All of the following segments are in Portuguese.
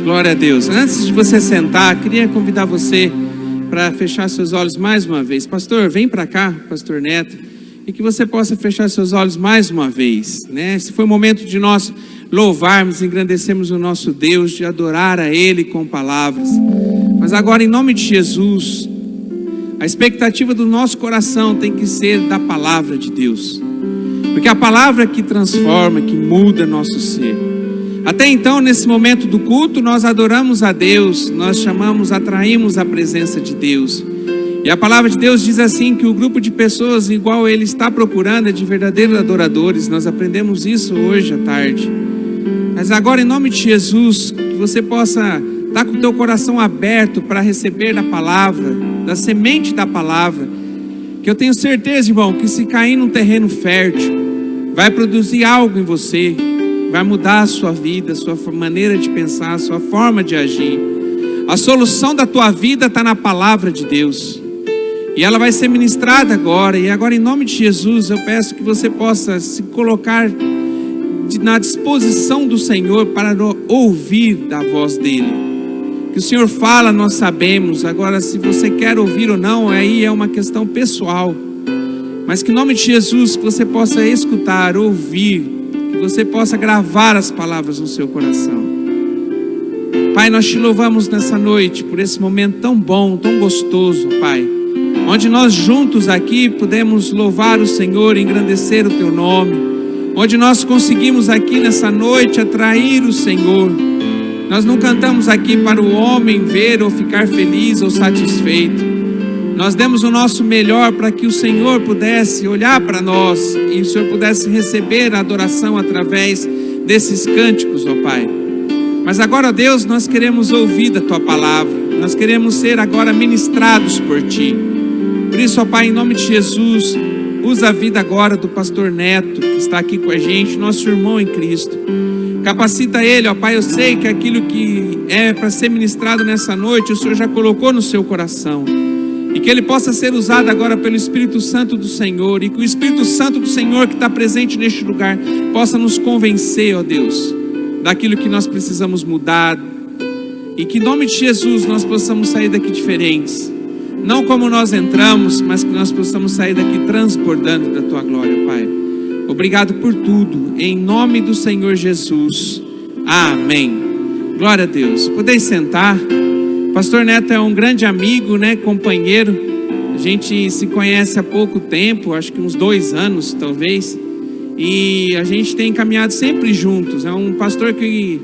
Glória a Deus. Antes de você sentar, queria convidar você para fechar seus olhos mais uma vez. Pastor, vem para cá, Pastor Neto, e que você possa fechar seus olhos mais uma vez, né? Esse foi o momento de nós louvarmos, engrandecermos o nosso Deus, de adorar a Ele com palavras. Mas agora, em nome de Jesus, a expectativa do nosso coração tem que ser da palavra de Deus, porque a palavra que transforma, que muda nosso ser. Até então, nesse momento do culto, nós adoramos a Deus, nós chamamos, atraímos a presença de Deus. E a palavra de Deus diz assim, que o grupo de pessoas igual Ele está procurando é de verdadeiros adoradores. Nós aprendemos isso hoje à tarde. Mas agora, em nome de Jesus, que você possa estar com o teu coração aberto para receber da palavra, da semente da palavra, que eu tenho certeza, irmão, que se cair num terreno fértil, vai produzir algo em você, vai mudar a sua vida, a sua maneira de pensar, a sua forma de agir. A solução da tua vida está na palavra de Deus, e ela vai ser ministrada agora. E agora, em nome de Jesus, eu peço que você possa se colocar na disposição do Senhor para ouvir da voz dEle. Que o Senhor fala, nós sabemos. Agora, se você quer ouvir ou não, aí é uma questão pessoal. Mas que em nome de Jesus, que você possa escutar, ouvir, que você possa gravar as palavras no seu coração. Pai, nós te louvamos nessa noite por esse momento tão bom, tão gostoso, Pai, onde nós juntos aqui podemos louvar o Senhor, engrandecer o teu nome, onde nós conseguimos aqui nessa noite atrair o Senhor. Nós não cantamos aqui para o homem ver ou ficar feliz ou satisfeito. Nós demos o nosso melhor para que o Senhor pudesse olhar para nós e o Senhor pudesse receber a adoração através desses cânticos, ó Pai. Mas agora, Deus, nós queremos ouvir da Tua palavra. Nós queremos ser agora ministrados por Ti. Por isso, ó Pai, em nome de Jesus, usa a vida agora do pastor Neto, que está aqui com a gente, nosso irmão em Cristo. Capacita ele, ó Pai. Eu sei que aquilo que é para ser ministrado nessa noite, o Senhor já colocou no seu coração. E que ele possa ser usado agora pelo Espírito Santo do Senhor. E que o Espírito Santo do Senhor que está presente neste lugar possa nos convencer, ó Deus, daquilo que nós precisamos mudar. E que em nome de Jesus nós possamos sair daqui diferentes. Não como nós entramos, mas que nós possamos sair daqui transbordando da Tua glória, Pai. Obrigado por tudo, em nome do Senhor Jesus. Amém. Glória a Deus. Podeis sentar. Pastor Neto é um grande amigo, né, companheiro. A gente se conhece há pouco tempo, acho que uns 2 anos talvez. E a gente tem caminhado sempre juntos. É um pastor que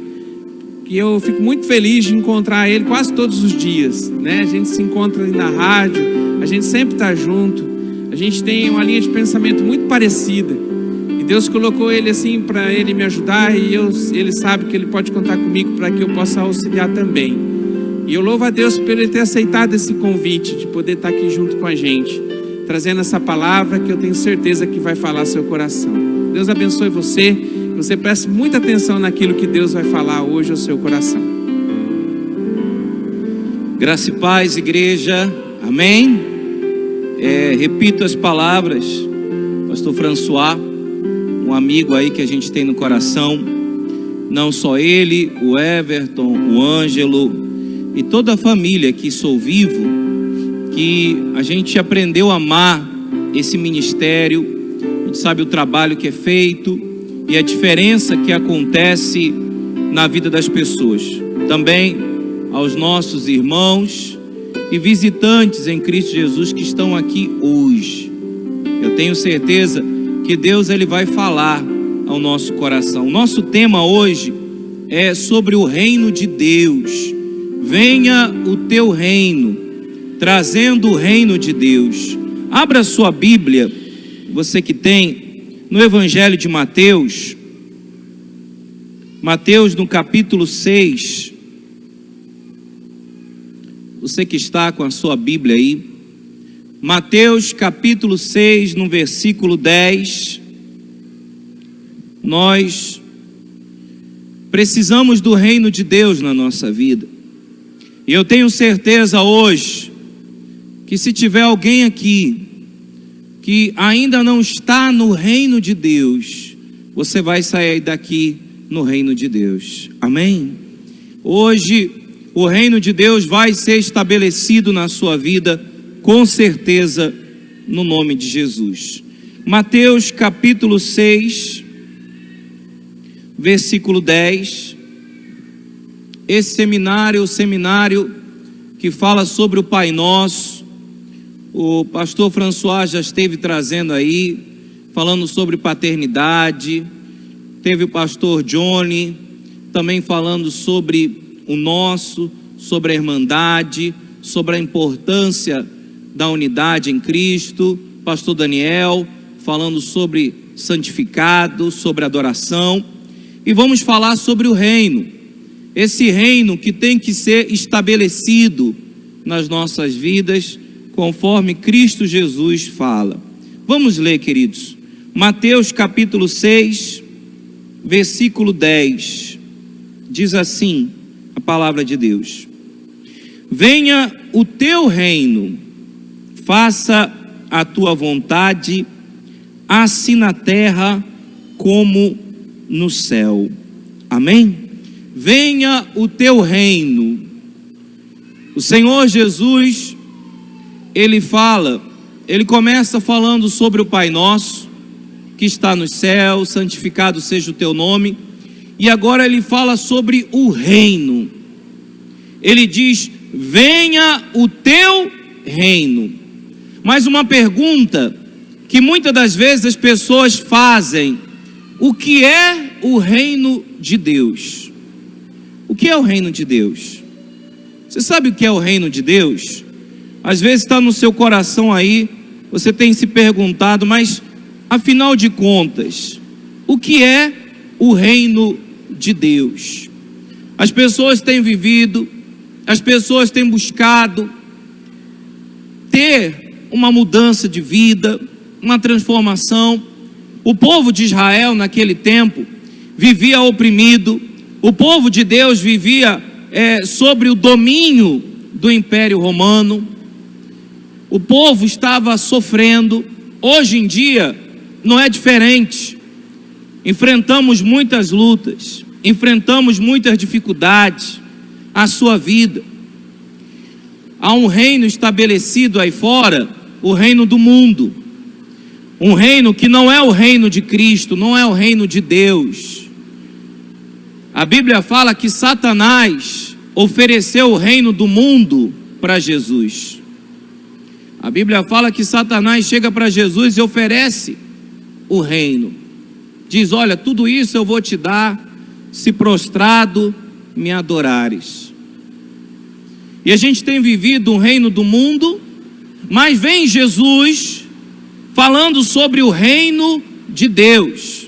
eu fico muito feliz de encontrar ele quase todos os dias, né? A gente se encontra ali na rádio, a gente sempre está junto. A gente tem uma linha de pensamento muito parecida. E Deus colocou ele assim para ele me ajudar, e ele sabe que ele pode contar comigo para que eu possa auxiliar também. E eu louvo a Deus por ele ter aceitado esse convite de poder estar aqui junto com a gente, trazendo essa palavra que eu tenho certeza que vai falar seu coração. Deus abençoe você, que você preste muita atenção naquilo que Deus vai falar hoje ao seu coração. Graça e paz, igreja, amém? Repito as palavras, pastor François, um amigo aí que a gente tem no coração, não só ele, o Everton, o Ângelo e toda a família que sou vivo, que a gente aprendeu a amar esse ministério. A gente sabe o trabalho que é feito e a diferença que acontece na vida das pessoas. Também aos nossos irmãos e visitantes em Cristo Jesus que estão aqui hoje. Eu tenho certeza que Deus ele vai falar ao nosso coração. O nosso tema hoje é sobre o reino de Deus. Venha o teu reino, trazendo o reino de Deus. Abra sua Bíblia, você que tem, no Evangelho de Mateus. Mateus no capítulo 6. Você que está com a sua Bíblia aí. Mateus capítulo 6, no versículo 10. Nós precisamos do reino de Deus na nossa vida. E eu tenho certeza hoje que se tiver alguém aqui que ainda não está no reino de Deus, você vai sair daqui no reino de Deus. Amém? Hoje, o reino de Deus vai ser estabelecido na sua vida, com certeza, no nome de Jesus. Mateus capítulo 6, versículo 10. Esse seminário, o seminário que fala sobre o Pai Nosso, o pastor François já esteve trazendo aí, falando sobre paternidade. Teve o pastor Johnny também falando sobre o nosso, sobre a irmandade, sobre a importância da unidade em Cristo. Pastor Daniel falando sobre santificado, sobre adoração. E vamos falar sobre o reino. Esse reino que tem que ser estabelecido nas nossas vidas, conforme Cristo Jesus fala. Vamos ler, queridos. Mateus capítulo 6, versículo 10. Diz assim a palavra de Deus: venha o teu reino, faça a tua vontade, assim na terra como no céu. Amém? Venha o teu reino. O Senhor Jesus, Ele começa falando sobre o Pai Nosso, que está nos céus, santificado seja o teu nome. E agora Ele fala sobre o reino. Ele diz, venha o teu reino. Mas uma pergunta que muitas das vezes as pessoas fazem: o que é o reino de Deus? O que é o reino de Deus? Você sabe o que é o reino de Deus? Às vezes está no seu coração aí, você tem se perguntado, mas afinal de contas, o que é o reino de Deus? As pessoas têm vivido, as pessoas têm buscado ter uma mudança de vida, uma transformação. O povo de Israel naquele tempo vivia oprimido. O povo de Deus vivia sobre o domínio do Império Romano. O povo estava sofrendo. Hoje em dia não é diferente. Enfrentamos muitas lutas, enfrentamos muitas dificuldades. A sua vida, há um reino estabelecido aí fora, o reino do mundo. Um reino que não é o reino de Cristo, não é o reino de Deus. A Bíblia fala que Satanás ofereceu o reino do mundo para Jesus. A Bíblia fala que Satanás chega para Jesus e oferece o reino. Diz, olha, tudo isso eu vou te dar, se prostrado me adorares. E a gente tem vivido um reino do mundo, mas vem Jesus falando sobre o reino de Deus.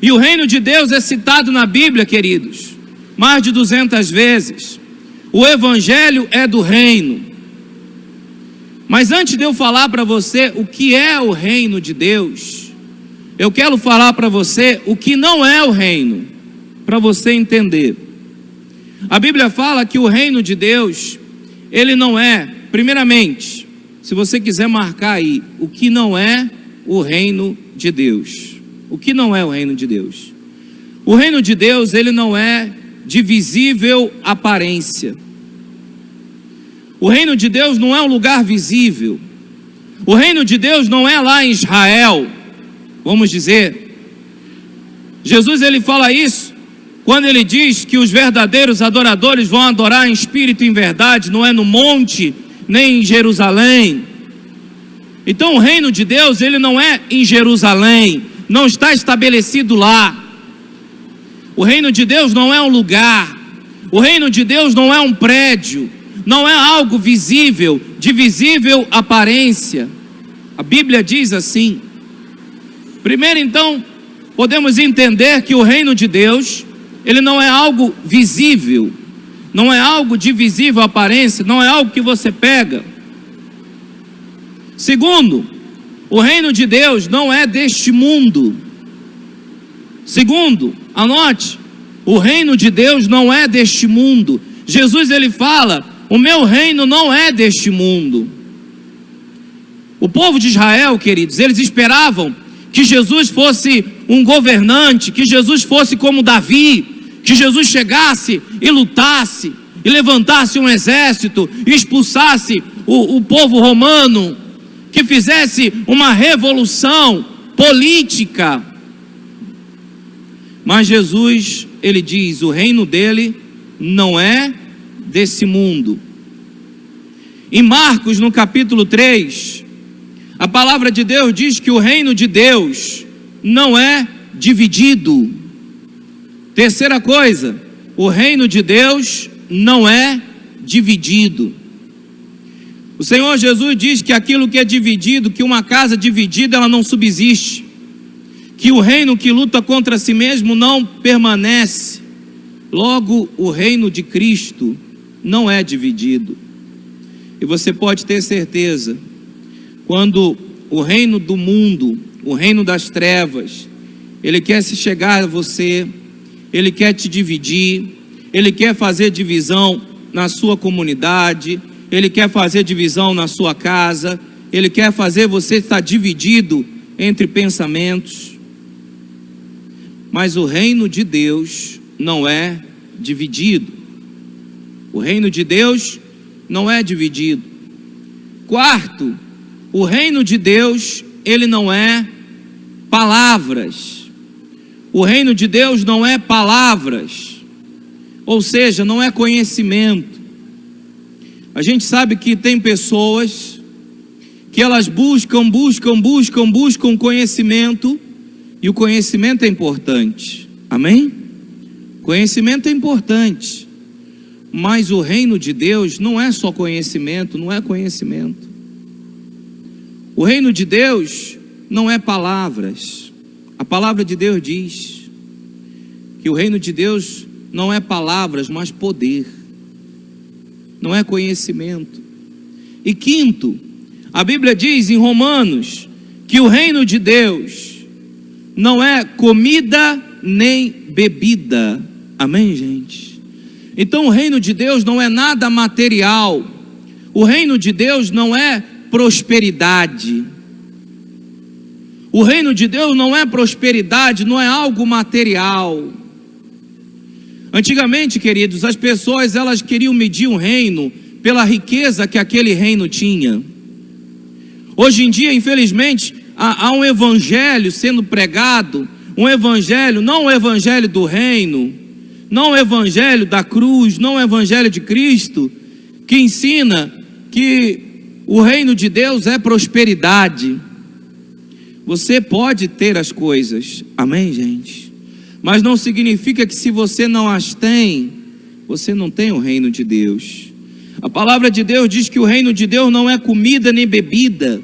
E o reino de Deus é citado na Bíblia, queridos, mais de 200 vezes. O evangelho é do reino. Mas antes de eu falar para você o que é o reino de Deus, eu quero falar para você o que não é o reino, para você entender. A Bíblia fala que o reino de Deus, ele não é, primeiramente, se você quiser marcar aí, o que não é o reino de Deus. O que não é o reino de Deus? O reino de Deus, ele não é de visível aparência. O reino de Deus não é um lugar visível. O reino de Deus não é lá em Israel, vamos dizer. Jesus, ele fala isso quando ele diz que os verdadeiros adoradores vão adorar em espírito e em verdade, não é no monte, nem em Jerusalém. Então o reino de Deus, ele não é em Jerusalém, não está estabelecido lá. O reino de Deus não é um lugar. O reino de Deus não é um prédio. Não é algo visível, de visível aparência. A Bíblia diz assim. Primeiro, então, podemos entender que o reino de Deus, ele não é algo visível, não é algo de visível aparência, não é algo que você pega. Segundo, o reino de Deus não é deste mundo. Segundo, anote, o reino de Deus não é deste mundo. Jesus, ele fala, o meu reino não é deste mundo. O povo de Israel, queridos, eles esperavam que Jesus fosse um governante, que Jesus fosse como Davi, que Jesus chegasse e lutasse, e levantasse um exército, e expulsasse o povo romano, que fizesse uma revolução política. Mas Jesus, ele diz, o reino dele não é desse mundo. Em Marcos, no capítulo 3, a palavra de Deus diz que o reino de Deus não é dividido. Terceira coisa, o reino de Deus não é dividido. O Senhor Jesus diz que aquilo que é dividido, que uma casa dividida, ela não subsiste. Que o reino que luta contra si mesmo não permanece. Logo, o reino de Cristo não é dividido. E você pode ter certeza, quando o reino do mundo, o reino das trevas, ele quer se chegar a você, ele quer te dividir, ele quer fazer divisão na sua comunidade, ele quer fazer divisão na sua casa, ele quer fazer você estar dividido entre pensamentos. Mas o reino de Deus não é dividido. O reino de Deus não é dividido. Quarto, o reino de Deus, ele não é palavras. O reino de Deus não é palavras, ou seja, não é conhecimento. A gente sabe que tem pessoas que elas buscam conhecimento, e o conhecimento é importante, amém? Conhecimento é importante, mas o reino de Deus não é só conhecimento, não é conhecimento. O reino de Deus não é palavras. A palavra de Deus diz que o reino de Deus não é palavras, mas poder. Não é conhecimento. E quinto, a Bíblia diz em Romanos que o reino de Deus não é comida nem bebida. Amém, gente? Então o reino de Deus não é nada material. O reino de Deus não é prosperidade. O reino de Deus não é prosperidade, não é algo material. Antigamente, queridos, as pessoas elas queriam medir um reino pela riqueza que aquele reino tinha. Hoje em dia, infelizmente, há um evangelho sendo pregado, um evangelho, não o evangelho do reino, não o evangelho da cruz, não o evangelho de Cristo, que ensina que o reino de Deus é prosperidade. Você pode ter as coisas, amém, gente? Mas não significa que se você não as tem, você não tem o reino de Deus. A palavra de Deus diz que o reino de Deus não é comida nem bebida.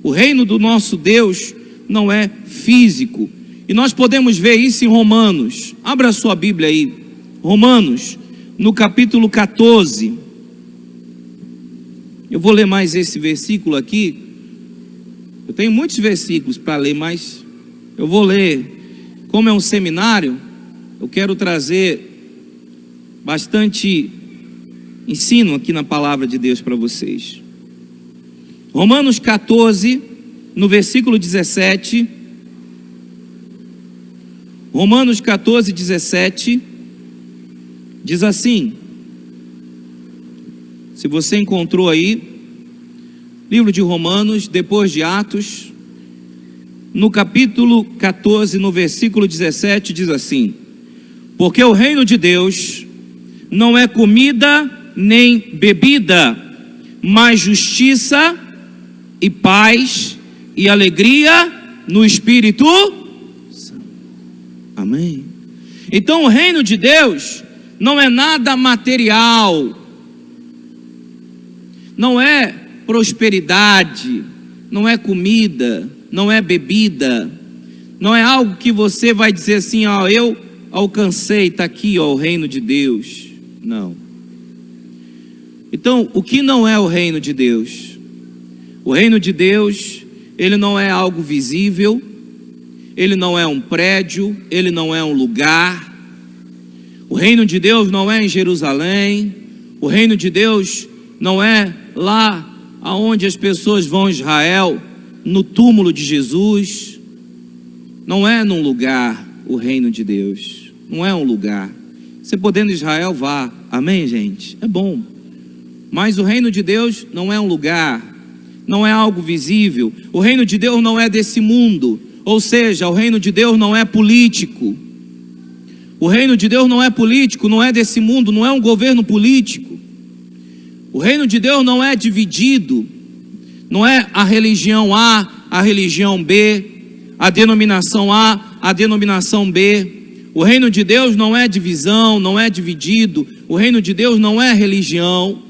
O reino do nosso Deus não é físico. E nós podemos ver isso em Romanos. Abra a sua Bíblia aí. Romanos, no capítulo 14. Eu vou ler mais esse versículo aqui. Eu tenho muitos versículos para ler, mas eu vou ler. Como é um seminário, eu quero trazer bastante ensino aqui na palavra de Deus para vocês. Romanos 14, no versículo 17. Romanos 14, 17. Diz assim. Se você encontrou aí, livro de Romanos, depois de Atos, no capítulo 14, no versículo 17, diz assim: porque o reino de Deus não é comida nem bebida, mas justiça e paz e alegria no Espírito Santo. Amém? Então o reino de Deus não é nada material, não é prosperidade, não é comida, não é bebida, não é algo que você vai dizer assim, ó, eu alcancei, está aqui, ó, o reino de Deus. Não. Então, o que não é o reino de Deus? O reino de Deus, ele não é algo visível, ele não é um prédio, ele não é um lugar. O reino de Deus não é em Jerusalém, o reino de Deus não é lá aonde as pessoas vão a Israel no túmulo de Jesus. Não é num lugar o reino de Deus. Não é um lugar. Você podendo em Israel, vá. Amém, gente? É bom. Mas o reino de Deus não é um lugar. Não é algo visível. O reino de Deus não é desse mundo. Ou seja, o reino de Deus não é político. O reino de Deus não é político, não é desse mundo, não é um governo político. O reino de Deus não é dividido. Não é a religião A, a religião B, a denominação A, a denominação B. O reino de Deus não é divisão, não é dividido. O reino de Deus não é religião.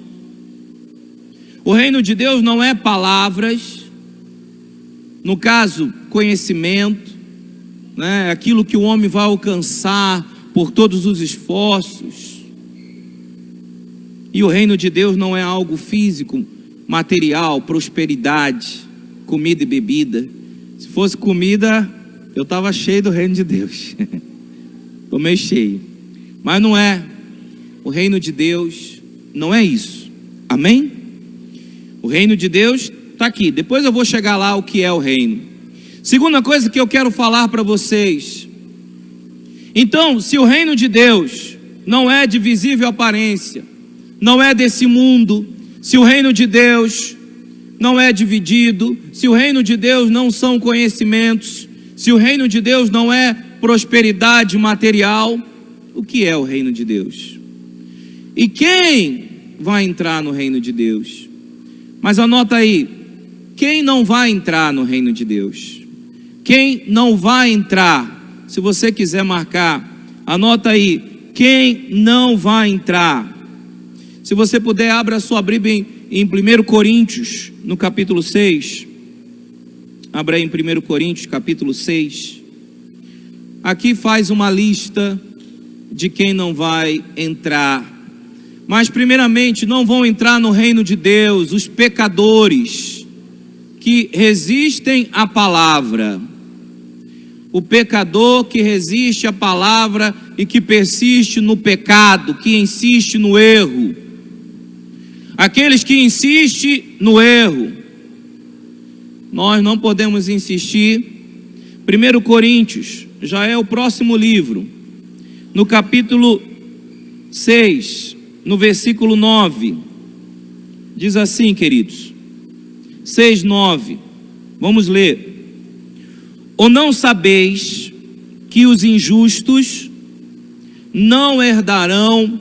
O reino de Deus não é palavras. No caso, conhecimento, né? Aquilo que o homem vai alcançar por todos os esforços. E o reino de Deus não é algo físico, material, prosperidade, comida e bebida. Se fosse comida, eu estava cheio do reino de Deus. Estou meio cheio. Mas não é. O reino de Deus não é isso. Amém? O reino de Deus está aqui. Depois eu vou chegar lá o que é o reino. Segunda coisa que eu quero falar para vocês. Então, se o reino de Deus não é de visível aparência, não é desse mundo, se o reino de Deus não é dividido, se o reino de Deus não são conhecimentos, se o reino de Deus não é prosperidade material, o que é o reino de Deus? E quem vai entrar no reino de Deus? Mas anota aí, quem não vai entrar no reino de Deus? Quem não vai entrar? Se você quiser marcar, anota aí, quem não vai entrar? Se você puder, abra a sua Bíblia em 1 Coríntios, no capítulo 6. Abra aí em 1 Coríntios, capítulo 6. Aqui faz uma lista de quem não vai entrar. Mas primeiramente, não vão entrar no reino de Deus os pecadores que resistem à palavra. O pecador que resiste à palavra e que persiste no pecado, que insiste no erro. Aqueles que insistem no erro, nós não podemos insistir. 1 Coríntios, já é o próximo livro, no capítulo 6, no versículo 9, diz assim, queridos, 6, 9, vamos ler. Ou não sabeis que os injustos não herdarão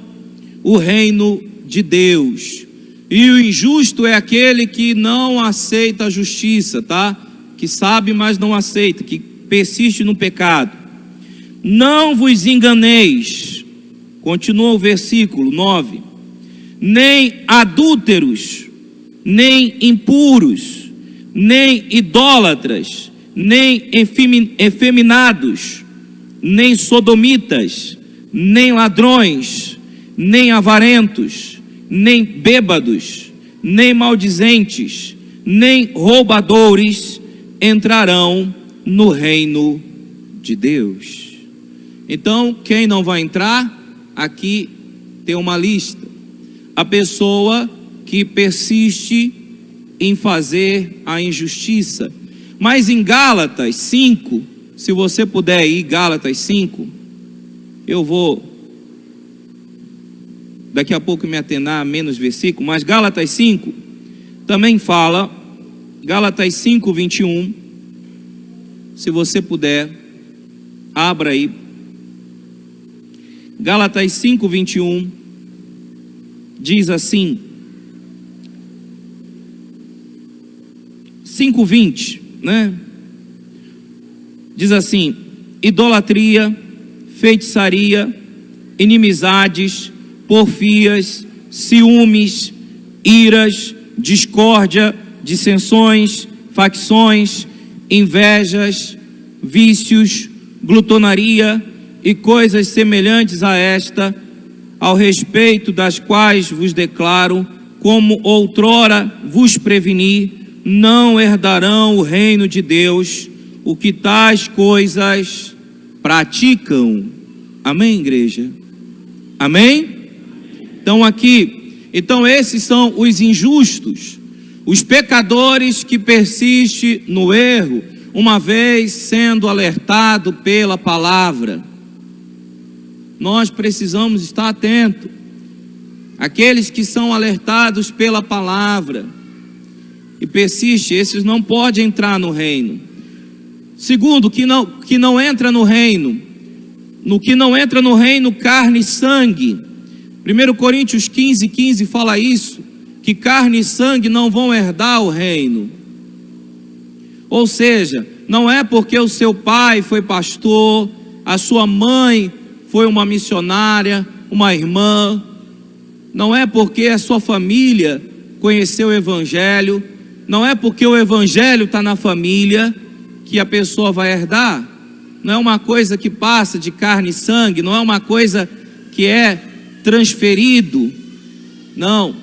o reino de Deus? E o injusto é aquele que não aceita a justiça, tá? Que sabe, mas não aceita, que persiste no pecado. Não vos enganeis, continua o versículo 9, nem adúlteros, nem impuros, nem idólatras, nem efeminados, nem sodomitas, nem ladrões, nem avarentos, nem bêbados, nem maldizentes, nem roubadores entrarão no reino de Deus. Então, quem não vai entrar? Aqui tem uma lista. A pessoa que persiste em fazer a injustiça. Mas em Gálatas 5, se você puder ir, Gálatas 5, eu vou daqui a pouco me atenar a menos versículo, mas Gálatas 5 também fala, Gálatas 5, 21, se você puder, abra aí, Gálatas 5, 21, diz assim, 5, 20, né? Diz assim, idolatria, feitiçaria, inimizades, porfias, ciúmes, iras, discórdia, dissensões, facções, invejas, vícios, glutonaria e coisas semelhantes a esta, ao respeito das quais vos declaro, como outrora vos preveni, não herdarão o reino de Deus o que tais coisas praticam. Amém, igreja? Amém? Então aqui, então esses são os injustos. Os pecadores que persistem no erro, uma vez sendo alertado pela palavra. Nós precisamos estar atentos. Aqueles que são alertados pela palavra e persistem, esses não podem entrar no reino. Segundo, que não entra no reino. No que não entra no reino, carne e sangue. 1 Coríntios 15:15 fala isso, que carne e sangue não vão herdar o reino. Ou seja, não é porque o seu pai foi pastor, a sua mãe foi uma missionária, uma irmã, não é porque a sua família conheceu o evangelho, não é porque o evangelho está na família que a pessoa vai herdar. Não é uma coisa que passa de carne e sangue, não é uma coisa que é transferido, não.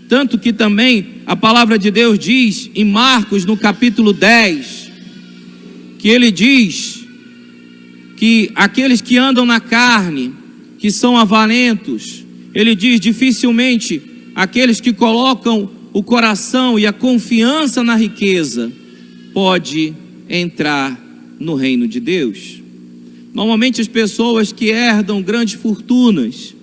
Tanto que também a palavra de Deus diz em Marcos, no capítulo 10, que ele diz que aqueles que andam na carne, que são avarentos, ele diz, dificilmente aqueles que colocam o coração e a confiança na riqueza pode entrar no reino de Deus. Normalmente as pessoas que herdam grandes fortunas,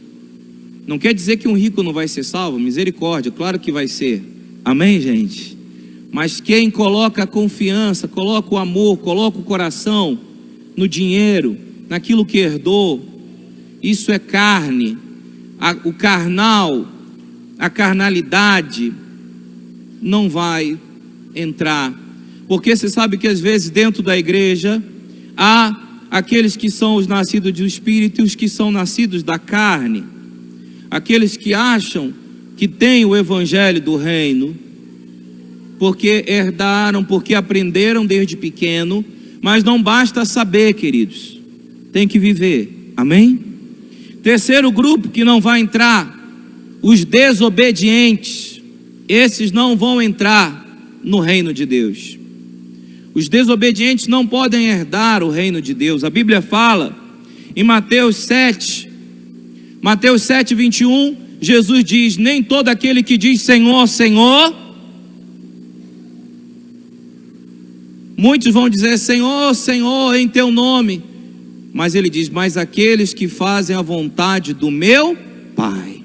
não quer dizer que um rico não vai ser salvo, misericórdia, claro que vai ser, amém, gente? Mas quem coloca a confiança, coloca o amor, coloca o coração no dinheiro, naquilo que herdou, isso é carne. O carnal, a carnalidade não vai entrar. Porque você sabe que às vezes dentro da igreja há aqueles que são os nascidos do Espírito e os que são nascidos da carne. Aqueles que acham que têm o evangelho do reino, porque herdaram, porque aprenderam desde pequeno, mas não basta saber, queridos, tem que viver, amém? Terceiro grupo que não vai entrar, os desobedientes. Esses não vão entrar no reino de Deus. Os desobedientes não podem herdar o reino de Deus. A Bíblia fala em Mateus 7:21, Jesus diz, nem todo aquele que diz Senhor, Senhor, muitos vão dizer Senhor, Senhor em teu nome, mas ele diz, mas aqueles que fazem a vontade do meu Pai.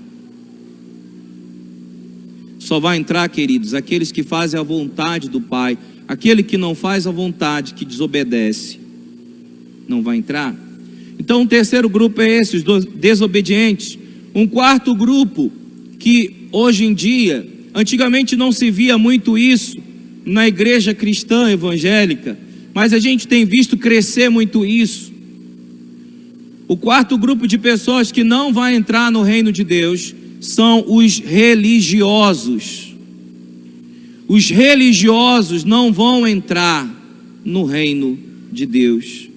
Só vai entrar, queridos, aqueles que fazem a vontade do Pai. Aquele que não faz a vontade, que desobedece, não vai entrar. Então, o terceiro grupo é esse, os desobedientes. Um quarto grupo, que hoje em dia, antigamente não se via muito isso na igreja cristã evangélica, mas a gente tem visto crescer muito isso. O quarto grupo de pessoas que não vai entrar no reino de Deus são os religiosos. Os religiosos não vão entrar no reino de Deus.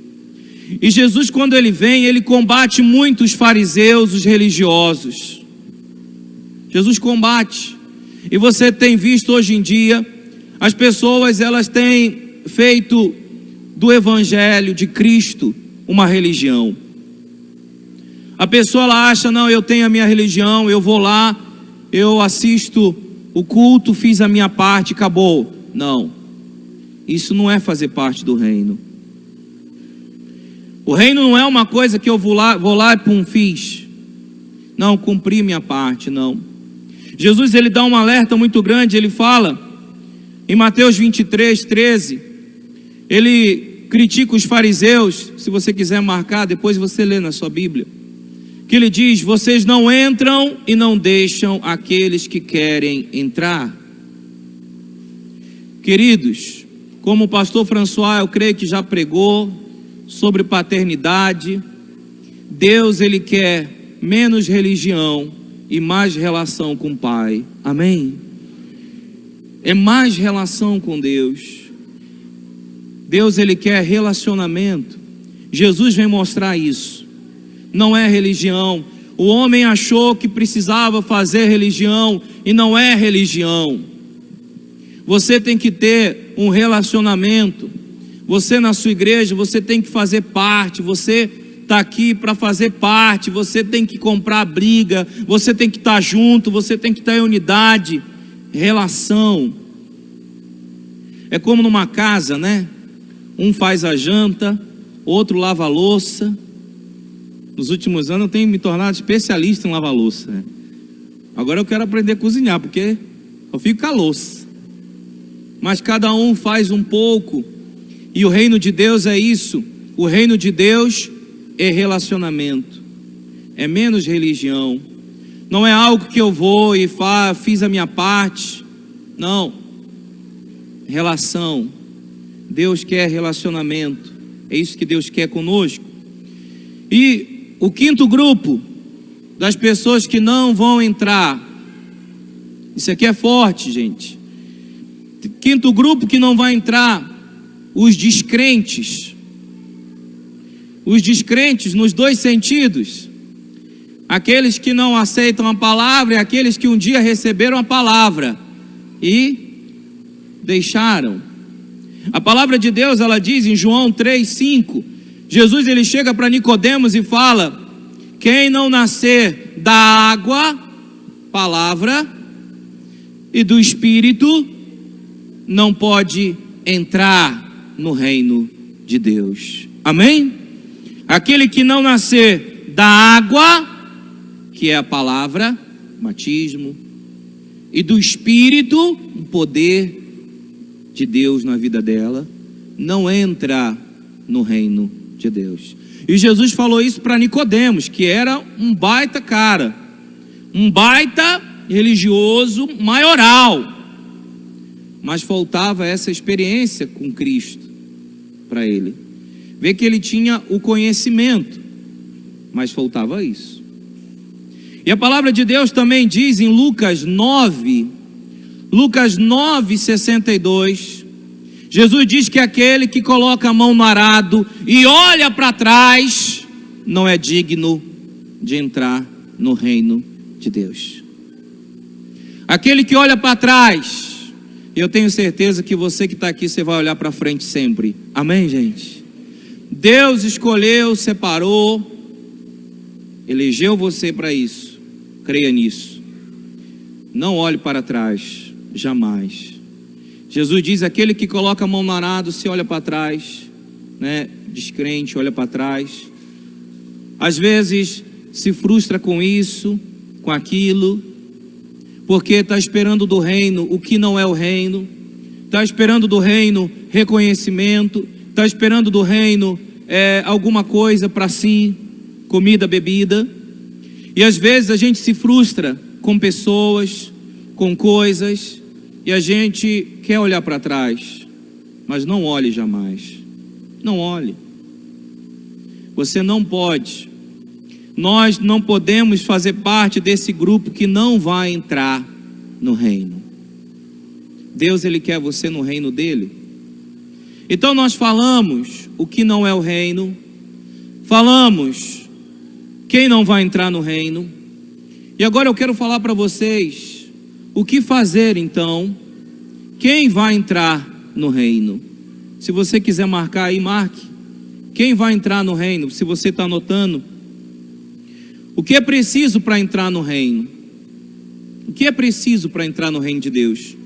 E Jesus, quando ele vem, ele combate muito os fariseus, os religiosos. Jesus combate. E você tem visto hoje em dia, as pessoas, elas têm feito do evangelho de Cristo uma religião. A pessoa, ela acha, não, eu tenho a minha religião, eu vou lá, eu assisto o culto, fiz a minha parte, acabou. Não, isso não é fazer parte do reino. O reino não é uma coisa que eu vou lá e pum, fiz. Não, cumpri minha parte, não. Jesus, ele dá um alerta muito grande, ele fala, em Mateus 23:13, ele critica os fariseus, se você quiser marcar, depois você lê na sua Bíblia, que ele diz, vocês não entram e não deixam aqueles que querem entrar. Queridos, como o pastor François, eu creio que já pregou sobre paternidade, Deus, ele quer menos religião e mais relação com o Pai, amém? É mais relação com Deus. Deus, ele quer relacionamento. Jesus vem mostrar isso. Não é religião. O homem achou que precisava fazer religião e não é religião. Você tem que ter um relacionamento. Você na sua igreja, você tem que fazer parte. Você está aqui para fazer parte. Você tem que comprar a briga. Você tem que estar junto. Você tem que estar em unidade. relação. É como numa casa, né? Um faz a janta, outro lava a louça. Nos últimos anos eu tenho me tornado especialista em lavar louça, né? Agora eu quero aprender a cozinhar, porque eu fico com a louça. Mas cada um faz um pouco. E o reino de Deus é isso. O reino de Deus é relacionamento. É menos religião. Não é algo que eu vou e fiz a minha parte. Não. Relação. Deus quer relacionamento. É isso que Deus quer conosco. E o quinto grupo das pessoas que não vão entrar. Isso aqui é forte, gente. Quinto grupo que não vai entrar, os descrentes. Os descrentes nos dois sentidos. Aqueles que não aceitam a palavra e aqueles que um dia receberam a palavra e deixaram. A palavra de Deus, ela diz em João 3:5, Jesus ele chega para Nicodemos e fala: quem não nascer da água, palavra, e do Espírito, não pode entrar no reino de Deus. Amém? Aquele que não nascer da água, que é a palavra, batismo, e do Espírito, o poder de Deus na vida dela, não entra no reino de Deus. E Jesus falou isso para Nicodemos, que era um baita cara, um baita religioso maioral, mas faltava essa experiência com Cristo para ele. Vê que ele tinha o conhecimento, mas faltava isso. E a palavra de Deus também diz em Lucas 9:62, Jesus diz que aquele que coloca a mão no arado e olha para trás, não é digno de entrar no reino de Deus. Aquele que olha para trás, eu tenho certeza que você que está aqui, você vai olhar para frente sempre. Amém, gente? Deus escolheu, separou, elegeu você para isso. Creia nisso. Não olhe para trás, jamais. Jesus diz: aquele que coloca a mão no arado, se olha para trás, né? Descrente, olha para trás. Às vezes se frustra com isso, com aquilo, porque está esperando do reino o que não é o reino, está esperando do reino reconhecimento, está esperando do reino alguma coisa para si, comida, bebida. E às vezes a gente se frustra com pessoas, com coisas, e a gente quer olhar para trás, mas não olhe jamais. Não olhe. Você não pode. Nós não podemos fazer parte desse grupo que não vai entrar no reino. Deus, ele quer você no reino dele. Então nós falamos o que não é o reino, falamos quem não vai entrar no reino. E agora eu quero falar para vocês o que fazer então, quem vai entrar no reino. Se você quiser marcar aí, marque. Quem vai entrar no reino? Se você está anotando, o que é preciso para entrar no reino? O que é preciso para entrar no reino de Deus?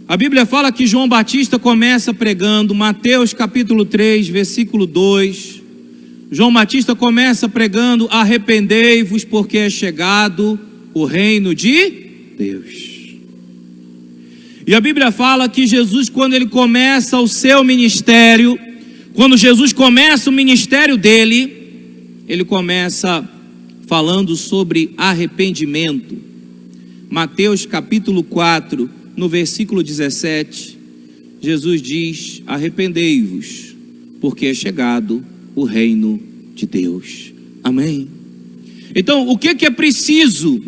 A Bíblia fala que João Batista começa pregando, Mateus capítulo 3, versículo 2. João Batista começa pregando: arrependei-vos, porque é chegado o reino de Deus. E a Bíblia fala que Jesus, quando ele começa o seu ministério, quando Jesus começa o ministério dele, ele começa falando sobre arrependimento. Mateus capítulo 4, no versículo 17, Jesus diz: arrependei-vos, porque é chegado o reino de Deus. Amém? Então, o que é preciso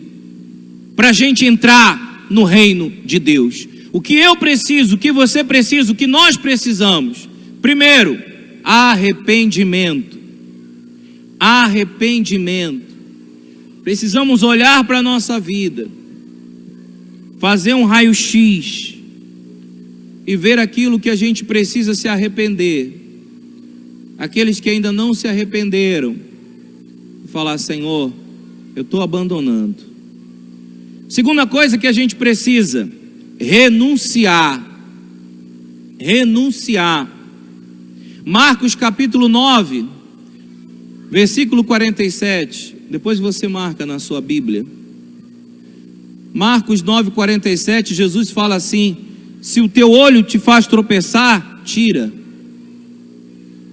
para a gente entrar no reino de Deus? O que eu preciso, o que você precisa, o que nós precisamos? Primeiro, arrependimento. Arrependimento. Precisamos olhar para a nossa vida, fazer um raio-x e ver aquilo que a gente precisa se arrepender. Aqueles que ainda não se arrependeram, falar: Senhor, eu estou abandonando. Segunda coisa que a gente precisa, renunciar. Renunciar. Marcos capítulo 9, versículo 47. Depois você marca na sua Bíblia. Marcos 9, 47, Jesus fala assim: se o teu olho te faz tropeçar, tira.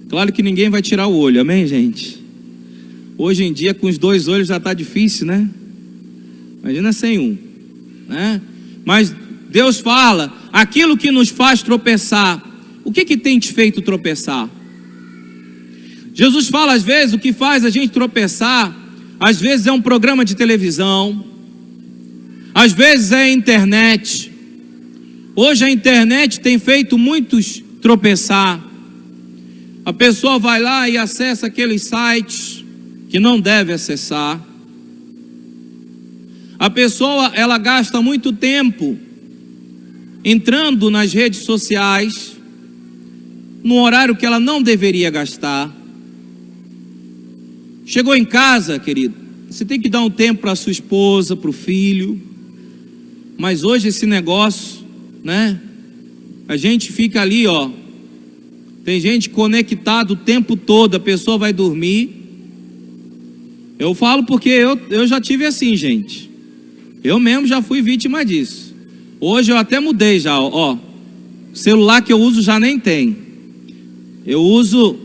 Claro que ninguém vai tirar o olho, amém, gente? Hoje em dia com os 2 olhos já está difícil, né? Imagina sem um, né? Mas Deus fala, aquilo que nos faz tropeçar. O que tem te feito tropeçar? Jesus fala, às vezes, o que faz a gente tropeçar, às vezes é um programa de televisão, às vezes é a internet. Hoje a internet tem feito muitos tropeçar. A pessoa vai lá e acessa aqueles sites que não deve acessar. A pessoa, ela gasta muito tempo entrando nas redes sociais, num horário que ela não deveria gastar. Chegou em casa, querido, você tem que dar um tempo para sua esposa, para o filho. Mas hoje esse negócio, né? A gente fica ali, ó. Tem gente conectada o tempo todo, a pessoa vai dormir. Eu falo porque eu já tive assim, gente. Eu mesmo já fui vítima disso. Hoje eu até mudei já, ó. O celular que eu uso já nem tem. Eu uso,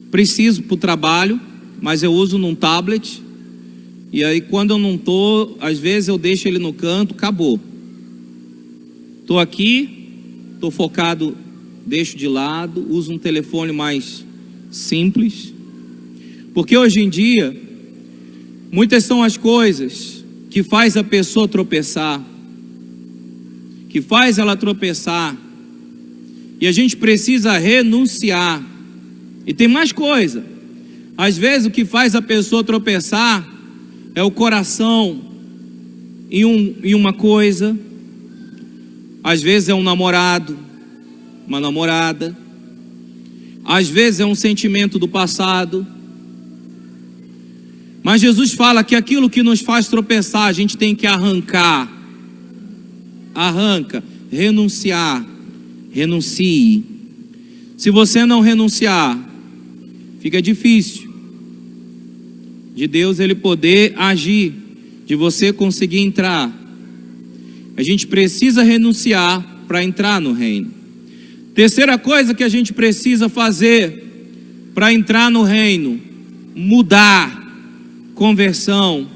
preciso para o trabalho, mas eu uso num tablet. E aí quando eu não tô, às vezes eu deixo ele no canto, acabou. Tô aqui, tô focado, deixo de lado, uso um telefone mais simples. Porque hoje em dia, muitas são as coisas que faz a pessoa tropeçar, que faz ela tropeçar, e a gente precisa renunciar. E tem mais coisa. Às vezes o que faz a pessoa tropeçar é o coração em uma coisa. Às vezes é um namorado, uma namorada. Às vezes é um sentimento do passado. Mas Jesus fala que aquilo que nos faz tropeçar, a gente tem que arrancar. Arranca, renunciar, renuncie. Se você não renunciar, fica difícil de Deus ele poder agir, de você conseguir entrar. A gente precisa renunciar para entrar no reino. Terceira coisa que a gente precisa fazer para entrar no reino: mudar. Conversão,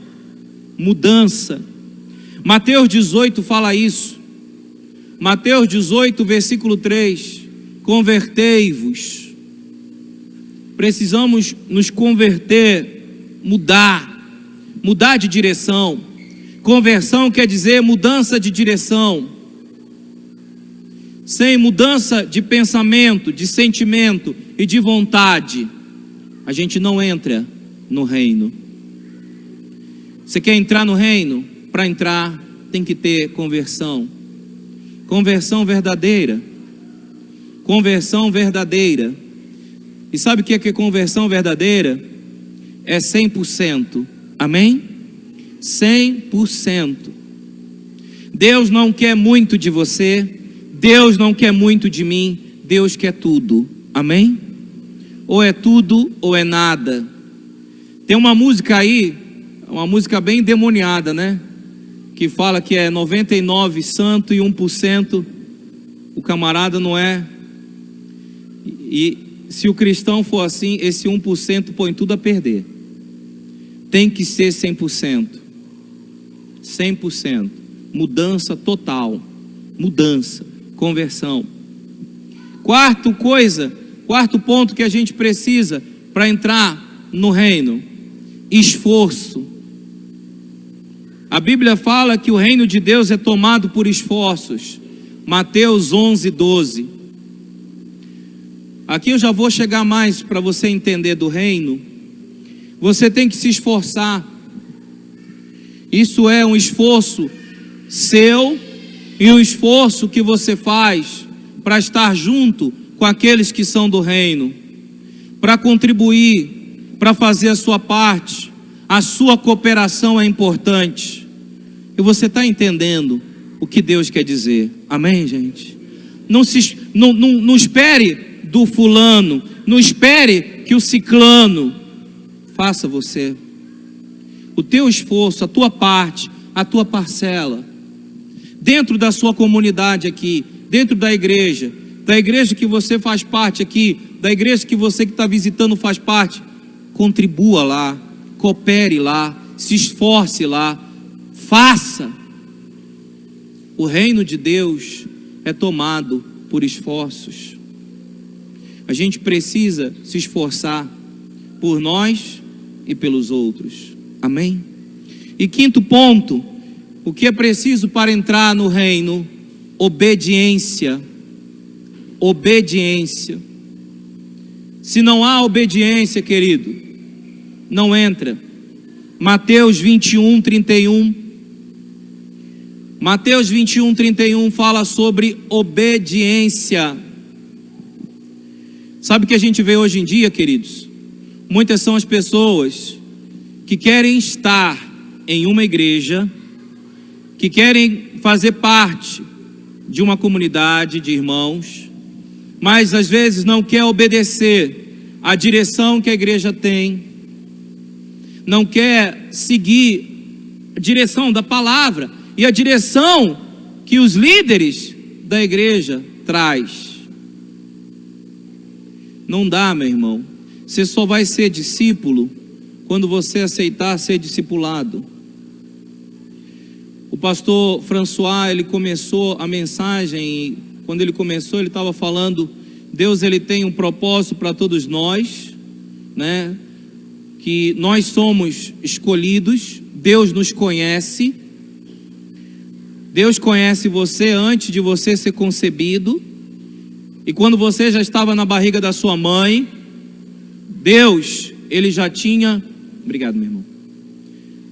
mudança. Mateus 18 fala isso. Mateus 18, versículo 3. Convertei-vos. Precisamos nos converter, mudar de direção. Conversão quer dizer mudança de direção. Sem mudança de pensamento, de sentimento e de vontade, a gente não entra no reino. Você quer entrar no reino? Para entrar tem que ter conversão. Conversão verdadeira. Conversão verdadeira. E sabe o que é conversão verdadeira? É 100%. Amém? 100%. Deus não quer muito de você. Deus não quer muito de mim. Deus quer tudo. Amém? Ou é tudo ou é nada. Tem uma música aí, uma música bem endemoniada, né? Que fala que é 99 santo e 1% o camarada não é. E se o cristão for assim, esse 1% põe tudo a perder. Tem que ser 100%. 100%. Mudança total. Mudança. Conversão. Quarto ponto que a gente precisa para entrar no reino: esforço. A Bíblia fala que o reino de Deus é tomado por esforços. Mateus 11, 12. Aqui eu já vou chegar mais para você entender do reino. Você tem que se esforçar. Isso é um esforço seu e um esforço que você faz para estar junto com aqueles que são do reino, para contribuir, para fazer a sua parte. A sua cooperação é importante. E você está entendendo o que Deus quer dizer? Amém, gente? Não espere do fulano, não espere que o ciclano faça você. O teu esforço, a tua parte, a tua parcela, dentro da sua comunidade aqui, dentro da igreja que você faz parte aqui, da igreja que você que está visitando faz parte, contribua lá, coopere lá, se esforce lá, faça. O reino de Deus é tomado por esforços. A gente precisa se esforçar por nós e pelos outros. Amém? E quinto ponto, o que é preciso para entrar no reino? Obediência. Obediência. Se não há obediência, querido, não entra. Mateus 21, 31. Mateus 21, 31 fala sobre obediência. Sabe o que a gente vê hoje em dia, queridos? Muitas são as pessoas que querem estar em uma igreja, que querem fazer parte de uma comunidade de irmãos, mas às vezes não quer obedecer à direção que a igreja tem, não quer seguir a direção da palavra e a direção que os líderes da igreja traz. Não dá, meu irmão. Você só vai ser discípulo quando você aceitar ser discipulado. O pastor François, ele começou a mensagem, e quando ele começou, ele estava falando, Deus, ele tem um propósito para todos nós, né? Que nós somos escolhidos, Deus nos conhece, Deus conhece você antes de você ser concebido, e quando você já estava na barriga da sua mãe, Deus, ele já tinha, obrigado, meu irmão,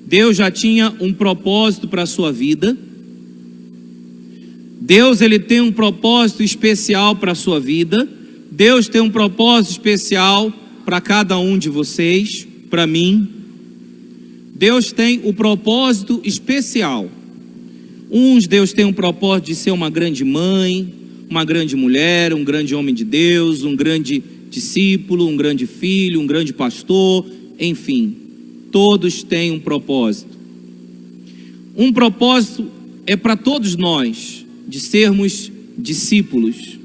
Deus já tinha um propósito para a sua vida. Deus, ele tem um propósito especial para a sua vida. Deus tem um propósito especial para cada um de vocês, para mim. Deus tem o propósito especial. Deus tem um propósito de ser uma grande mãe, uma grande mulher, um grande homem de Deus, um grande discípulo, um grande filho, um grande pastor, enfim. Todos têm um propósito. Um propósito é para todos nós, de sermos discípulos.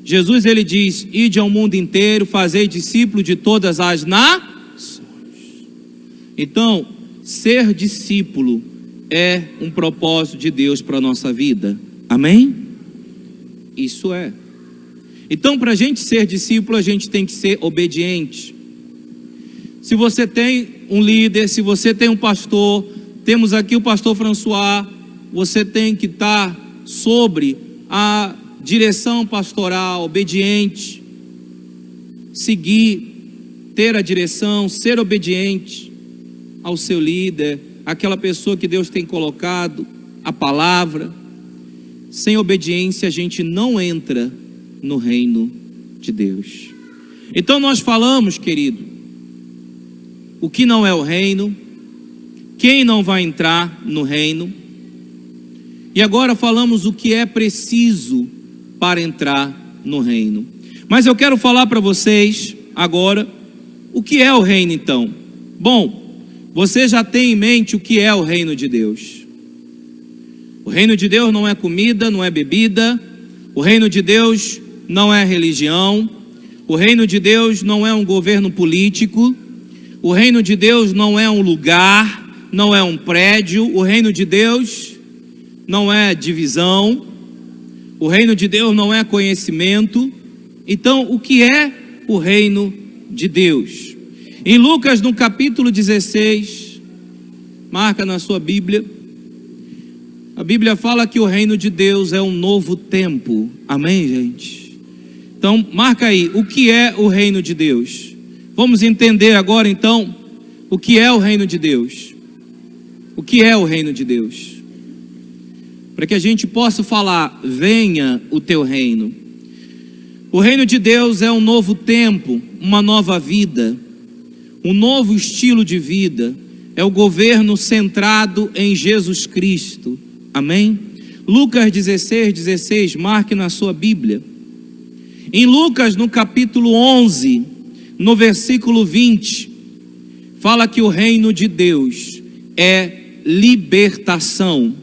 Jesus, ele diz, ide ao mundo inteiro, fazei discípulos de todas as nações. Então, ser discípulo é um propósito de Deus para a nossa vida. Amém? Isso é. Então, para a gente ser discípulo, a gente tem que ser obediente. Se você tem um líder, se você tem um pastor, temos aqui o pastor François, você tem que estar sobre a direção pastoral, obediente, seguir, ter a direção, ser obediente ao seu líder, aquela pessoa que Deus tem colocado, a palavra. Sem obediência a gente não entra no reino de Deus. Então nós falamos, querido, o que não é o reino, quem não vai entrar no reino, e agora falamos o que é preciso para entrar no reino. Mas eu quero falar para vocês agora, o que é o reino então? Bom, você já tem em mente o que é o reino de Deus. O reino de Deus não é comida, não é bebida, o reino de Deus não é religião, o reino de Deus não é um governo político, o reino de Deus não é um lugar, não é um prédio, o reino de Deus não é divisão, o reino de Deus não é conhecimento. Então, o que é o reino de Deus? Em Lucas, no capítulo 16, marca na sua Bíblia, a Bíblia fala que o reino de Deus é um novo tempo. Amém, gente? Então, marca aí, o que é o reino de Deus? Vamos entender agora então o que é o reino de Deus. O que é o reino de Deus? Para que a gente possa falar, venha o teu reino. O reino de Deus é um novo tempo, uma nova vida, um novo estilo de vida. é o governo centrado em Jesus Cristo. Amém? Lucas 16:16, marque na sua Bíblia. Em Lucas, no capítulo 11, no versículo 20, fala que o reino de Deus é libertação.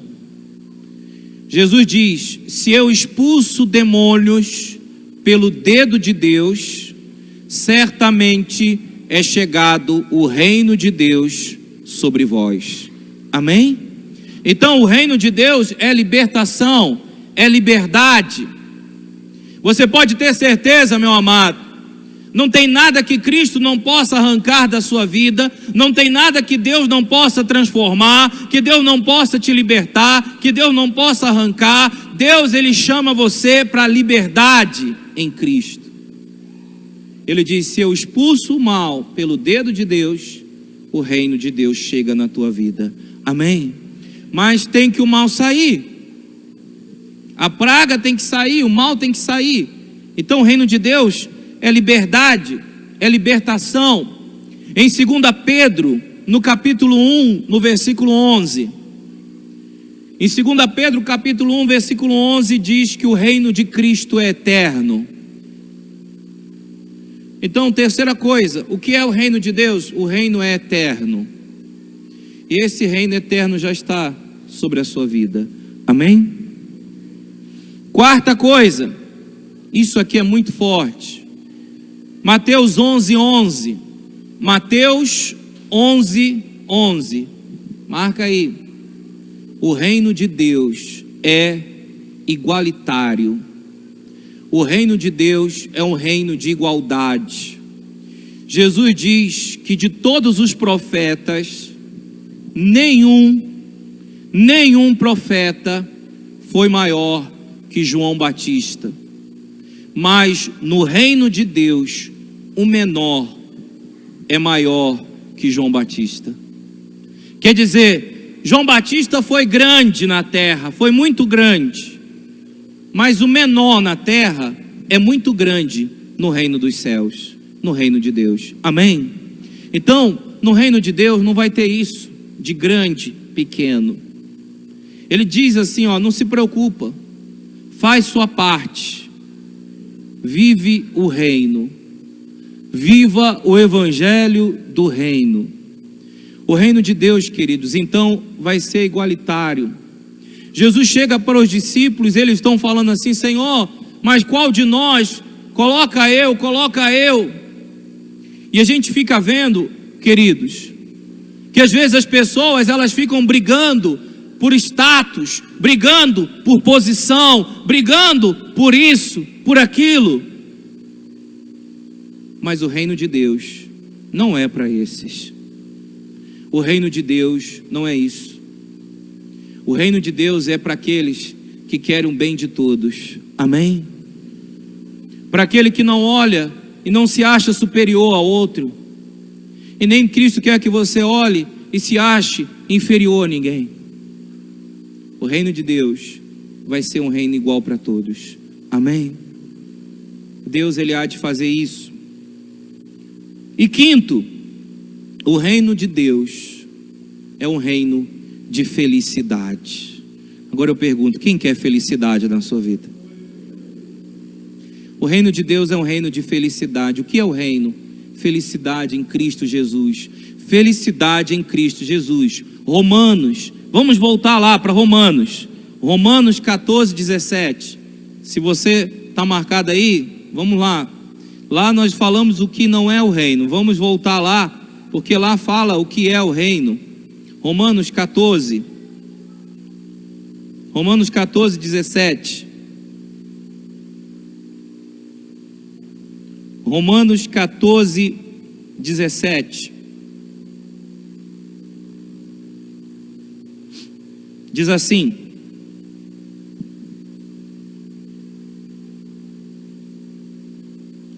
Jesus diz: se eu expulso demônios pelo dedo de Deus, certamente é chegado o reino de Deus sobre vós. Amém? Então o reino de Deus é libertação, é liberdade. Você pode ter certeza, meu amado, não tem nada que Cristo não possa arrancar da sua vida, não tem nada que Deus não possa transformar, que Deus não possa te libertar, que Deus não possa arrancar. Deus, Ele chama você para a liberdade em Cristo. Ele diz: se eu expulso o mal pelo dedo de Deus, o reino de Deus chega na tua vida. Amém? Mas tem que o mal sair. A praga tem que sair, o mal tem que sair. Então o reino de Deus é liberdade, é libertação. Em 2 Pedro, no capítulo 1, no versículo 11. Em 2 Pedro, capítulo 1, versículo 11, diz que o reino de Cristo é eterno. Então, terceira coisa, o que é o reino de Deus? O reino é eterno. E esse reino eterno já está sobre a sua vida. Amém? Quarta coisa, isso aqui é muito forte. Mateus 11:11. Mateus 11:11. Marca aí. O reino de Deus é igualitário. O reino de Deus é um reino de igualdade. Jesus diz que de todos os profetas, nenhum profeta foi maior que João Batista. Mas no reino de Deus, o menor é maior que João Batista. Quer dizer, João Batista foi grande na terra, foi muito grande. Mas o menor na terra é muito grande no reino dos céus, no reino de Deus. Amém? Então, no reino de Deus não vai ter isso de grande, pequeno. Ele diz assim, ó, não se preocupa, faz sua parte, vive o reino, viva o evangelho do reino. O reino de Deus, queridos, então vai ser igualitário. Jesus chega para os discípulos, eles estão falando assim: Senhor, mas qual de nós? Coloca eu. E a gente fica vendo, queridos, que às vezes as pessoas, elas ficam brigando por status, brigando por posição, brigando por isso, por aquilo. Mas o reino de Deus não é para esses. O reino de Deus não é isso. O reino de Deus é para aqueles que querem o bem de todos. Amém? Para aquele que não olha e não se acha superior ao outro. E nem Cristo quer que você olhe e se ache inferior a ninguém. O reino de Deus vai ser um reino igual para todos. Amém? Deus, Ele há de fazer isso. E quinto, o reino de Deus é um reino de felicidade. Agora eu pergunto, quem quer felicidade na sua vida? O reino de Deus é um reino de felicidade. O que é o reino? Felicidade em Cristo Jesus. Felicidade em Cristo Jesus. Romanos, vamos voltar lá para Romanos. Romanos 14:17. Se você está marcado aí, vamos lá. Lá nós falamos o que não é o reino. Vamos voltar lá, porque lá fala o que é o reino. Romanos 14. Romanos 14:17. Romanos 14:17. Diz assim: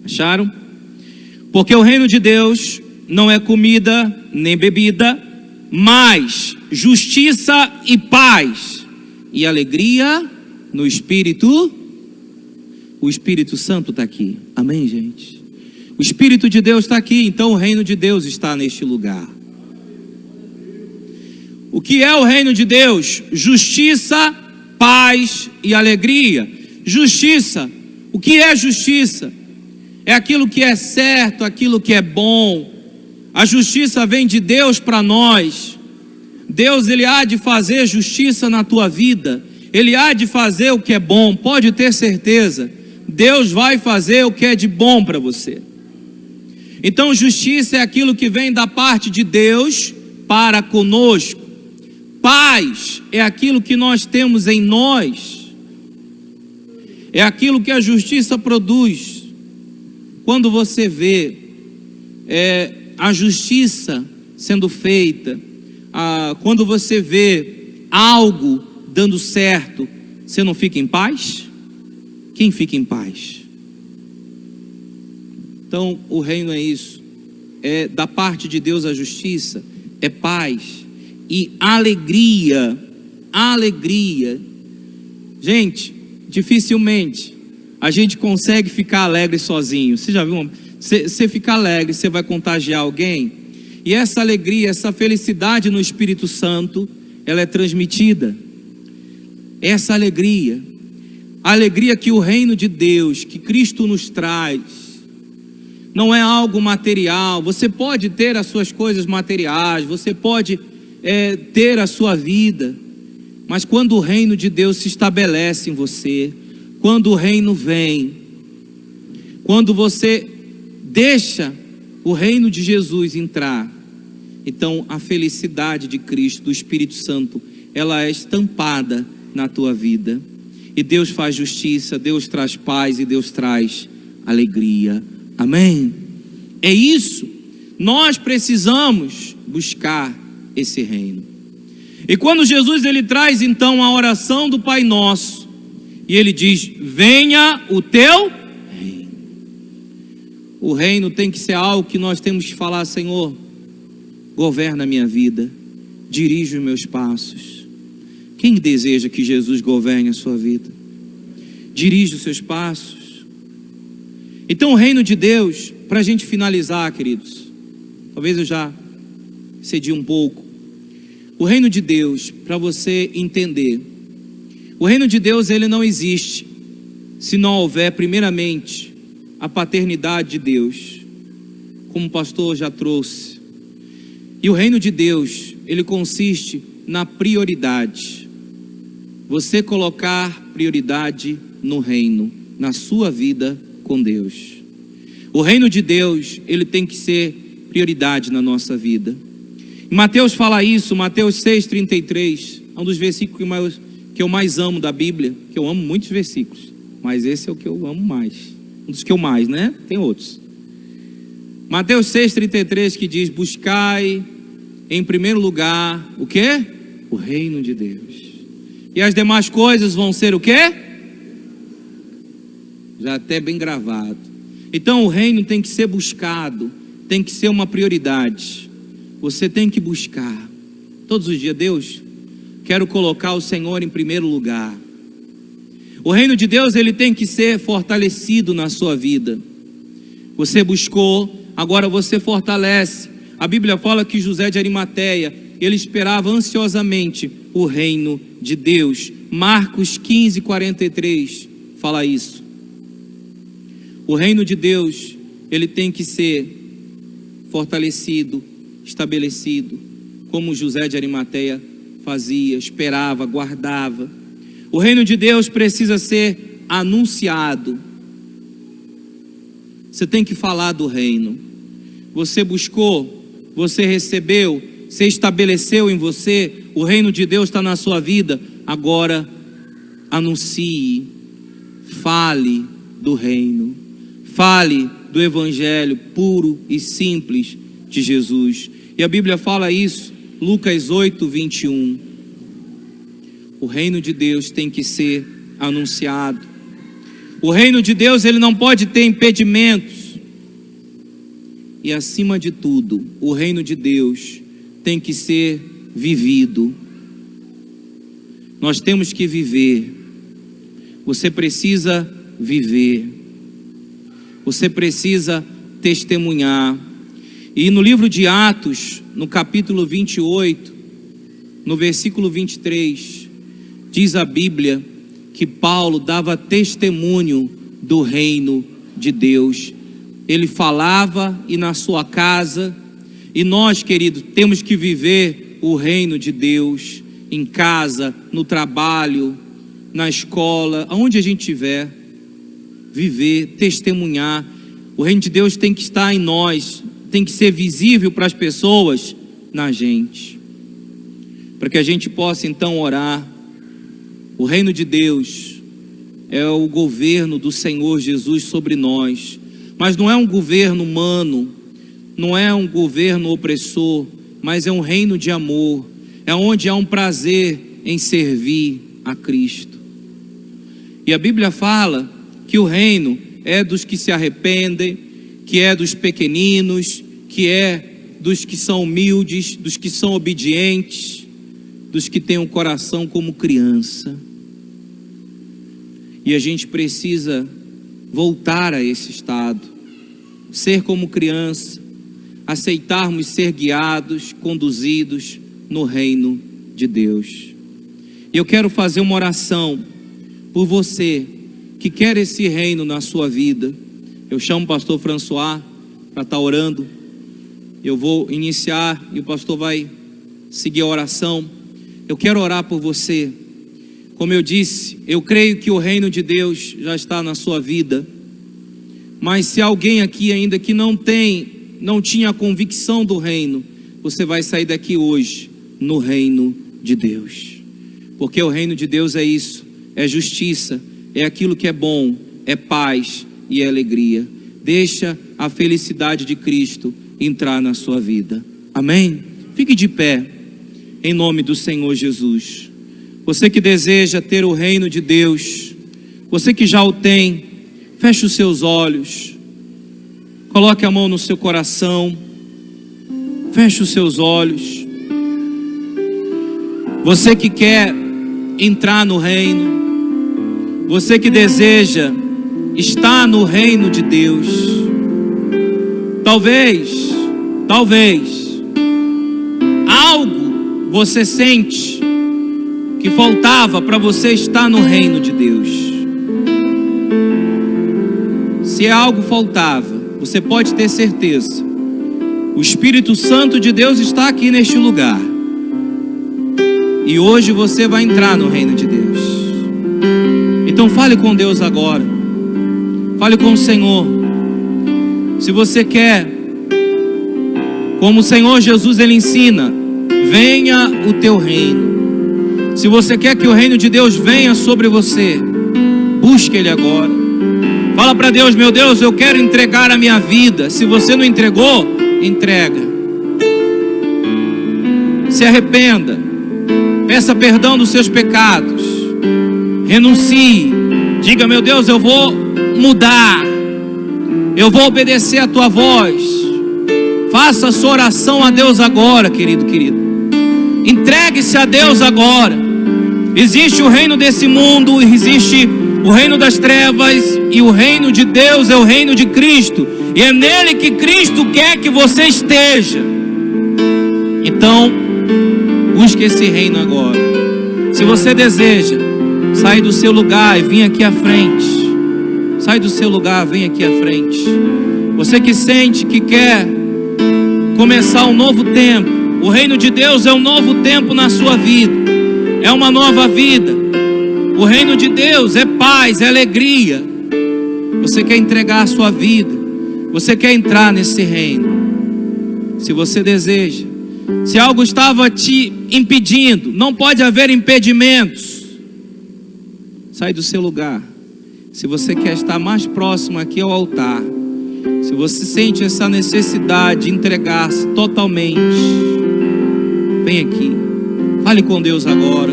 acharam? Porque o reino de Deus não é comida nem bebida, mas justiça e paz e alegria no Espírito. O Espírito Santo está aqui. Amém, gente? O Espírito de Deus está aqui, então o reino de Deus está neste lugar. O que é o reino de Deus? Justiça, paz e alegria. Justiça. O que é justiça? É aquilo que é certo, aquilo que é bom. A justiça vem de Deus para nós. Deus, Ele há de fazer justiça na tua vida. Ele há de fazer o que é bom. Pode ter certeza. Deus vai fazer o que é de bom para você. Então, justiça é aquilo que vem da parte de Deus para conosco. Paz é aquilo que nós temos em nós. É aquilo que a justiça produz. Quando você vê a justiça sendo feita, quando você vê algo dando certo, você não fica em paz? Quem fica em paz? Então, o reino é isso. É da parte de Deus a justiça, é paz e alegria. Alegria. Gente, dificilmente a gente consegue ficar alegre sozinho. Você já viu? Você fica alegre, você vai contagiar alguém. E essa alegria, essa felicidade no Espírito Santo, ela é transmitida. Essa alegria, a alegria que o reino de Deus, que Cristo nos traz, não é algo material. Você pode ter as suas coisas materiais, você pode ter a sua vida, mas quando o reino de Deus se estabelece em você, quando o reino vem, quando você deixa o reino de Jesus entrar, então a felicidade de Cristo, do Espírito Santo, ela é estampada na tua vida. E Deus faz justiça, Deus traz paz e Deus traz alegria. Amém? É isso. Nós precisamos buscar esse reino. E quando Jesus ele traz então a oração do Pai Nosso, e ele diz: venha o teu reino. O reino tem que ser algo que nós temos que falar: Senhor, governa a minha vida, dirige os meus passos. Quem deseja que Jesus governe a sua vida? Dirige os seus passos. Então o reino de Deus, para a gente finalizar, queridos, talvez eu já cedi um pouco. O reino de Deus, para você entender, o reino de Deus ele não existe se não houver primeiramente a paternidade de Deus, como o pastor já trouxe. E o reino de Deus, ele consiste na prioridade. Você colocar prioridade no reino, na sua vida com Deus. O reino de Deus, ele tem que ser prioridade na nossa vida. E Mateus fala isso, Mateus 6,33, é um dos versículos que eu mais amo da Bíblia, que eu amo muitos versículos, mas esse é o que eu amo mais, um dos que eu mais, né? Tem outros. Mateus 6,33 que diz: buscai em primeiro lugar, o quê? O reino de Deus. E as demais coisas vão ser o quê? Já até bem gravado. Então o reino tem que ser buscado, tem que ser uma prioridade. Você tem que buscar todos os dias: Deus, quero colocar o Senhor em primeiro lugar. O reino de Deus ele tem que ser fortalecido na sua vida. Você buscou, agora você fortalece. A Bíblia fala que José de Arimateia, ele esperava ansiosamente o reino de Deus. Marcos 15:43 fala isso. O reino de Deus, ele tem que ser fortalecido, estabelecido, como José de Arimateia fazia, esperava, guardava. O reino de Deus precisa ser anunciado. Você tem que falar do reino. Você buscou, você recebeu, você estabeleceu em você, o reino de Deus está na sua vida. Agora anuncie, fale do reino, fale do evangelho puro e simples de Jesus. E a Bíblia fala isso, Lucas 8:21. O reino de Deus tem que ser anunciado. O reino de Deus ele não pode ter impedimentos. E acima de tudo, o reino de Deus tem que ser vivido. Nós temos que viver. Você precisa viver. Você precisa testemunhar. E no livro de Atos, no capítulo 28, no versículo 23, diz a Bíblia que Paulo dava testemunho do reino de Deus. Ele falava e na sua casa, e nós, querido, temos que viver o reino de Deus em casa, no trabalho, na escola, aonde a gente estiver, viver, testemunhar. O reino de Deus tem que estar em nós, tem que ser visível para as pessoas na gente, para que a gente possa então orar. O reino de Deus é o governo do Senhor Jesus sobre nós, mas não é um governo humano, não é um governo opressor, mas é um reino de amor, é onde há um prazer em servir a Cristo. E a Bíblia fala que o reino é dos que se arrependem, que é dos pequeninos, que é dos que são humildes, dos que são obedientes, dos que têm um coração como criança. E a gente precisa voltar a esse estado, ser como criança, aceitarmos ser guiados, conduzidos no reino de Deus. E eu quero fazer uma oração por você que quer esse reino na sua vida. Eu chamo o pastor François para estar orando. Eu vou iniciar e o pastor vai seguir a oração. Eu quero orar por você. Como eu disse, eu creio que o reino de Deus já está na sua vida. Mas se alguém aqui ainda que não tinha a convicção do reino, você vai sair daqui hoje no reino de Deus. Porque o reino de Deus é isso, é justiça, é aquilo que é bom, é paz e é alegria. Deixa a felicidade de Cristo entrar na sua vida. Amém? Fique de pé, em nome do Senhor Jesus. Você que deseja ter o reino de Deus, você que já o tem, feche os seus olhos, coloque a mão no seu coração, feche os seus olhos. Você que quer entrar no reino, você que deseja estar no reino de Deus, talvez, algo você sente que faltava para você estar no reino de Deus. Se algo faltava, você pode ter certeza, o Espírito Santo de Deus está aqui neste lugar. E hoje você vai entrar no reino de Deus. Então fale com Deus agora. Fale com o Senhor. Se você quer, como o Senhor Jesus ele ensina, venha o teu reino. Se você quer que o reino de Deus venha sobre você, busque ele agora. Fala para Deus: meu Deus, eu quero entregar a minha vida. Se você não entregou, entrega. Se arrependa. Peça perdão dos seus pecados. Renuncie. Diga: meu Deus, eu vou mudar. Eu vou obedecer a tua voz. Faça a sua oração a Deus agora, querido. Entregue-se a Deus agora. Existe o reino desse mundo, existe o reino das trevas, e o reino de Deus é o reino de Cristo. E é nele que Cristo quer que você esteja. Então, busque esse reino agora. Se você deseja sair do seu lugar e vir aqui à frente, sai do seu lugar, vem aqui à frente. Você que sente que quer começar um novo tempo, o reino de Deus é um novo tempo na sua vida, é uma nova vida. O reino de Deus é paz, é alegria. Você quer entregar a sua vida, você quer entrar nesse reino. Se você deseja, se algo estava te impedindo, não pode haver impedimentos. Sai do seu lugar. Se você quer estar mais próximo aqui ao altar, se você sente essa necessidade de entregar-se totalmente, vem aqui. Fale com Deus agora.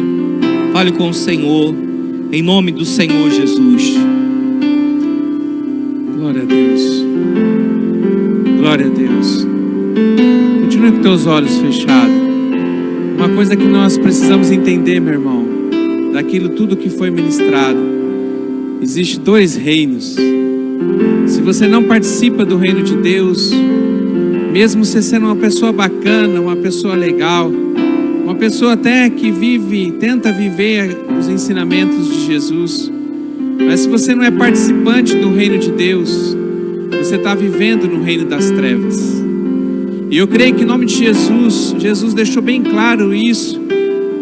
Fale com o Senhor, em nome do Senhor Jesus. Glória a Deus. Glória a Deus. Continue com teus olhos fechados. Uma coisa que nós precisamos entender, meu irmão, daquilo tudo que foi ministrado, existe dois reinos. Se você não participa do reino de Deus, mesmo você sendo uma pessoa bacana, uma pessoa legal, uma pessoa até que tenta viver os ensinamentos de Jesus, mas se você não é participante do reino de Deus, você está vivendo no reino das trevas. E eu creio que em nome de Jesus, Jesus deixou bem claro isso,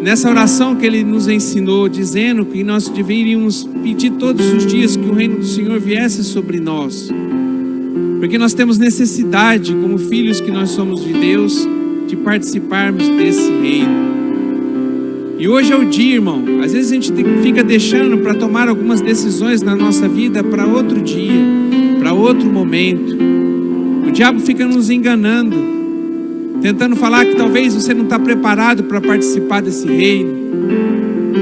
nessa oração que Ele nos ensinou, dizendo que nós deveríamos pedir todos os dias que o reino do Senhor viesse sobre nós, porque nós temos necessidade, como filhos que nós somos de Deus, de participarmos desse reino. E hoje é o dia, irmão. Às vezes a gente fica deixando para tomar algumas decisões na nossa vida para outro dia, para outro momento. O diabo fica nos enganando, tentando falar que talvez você não está preparado para participar desse reino.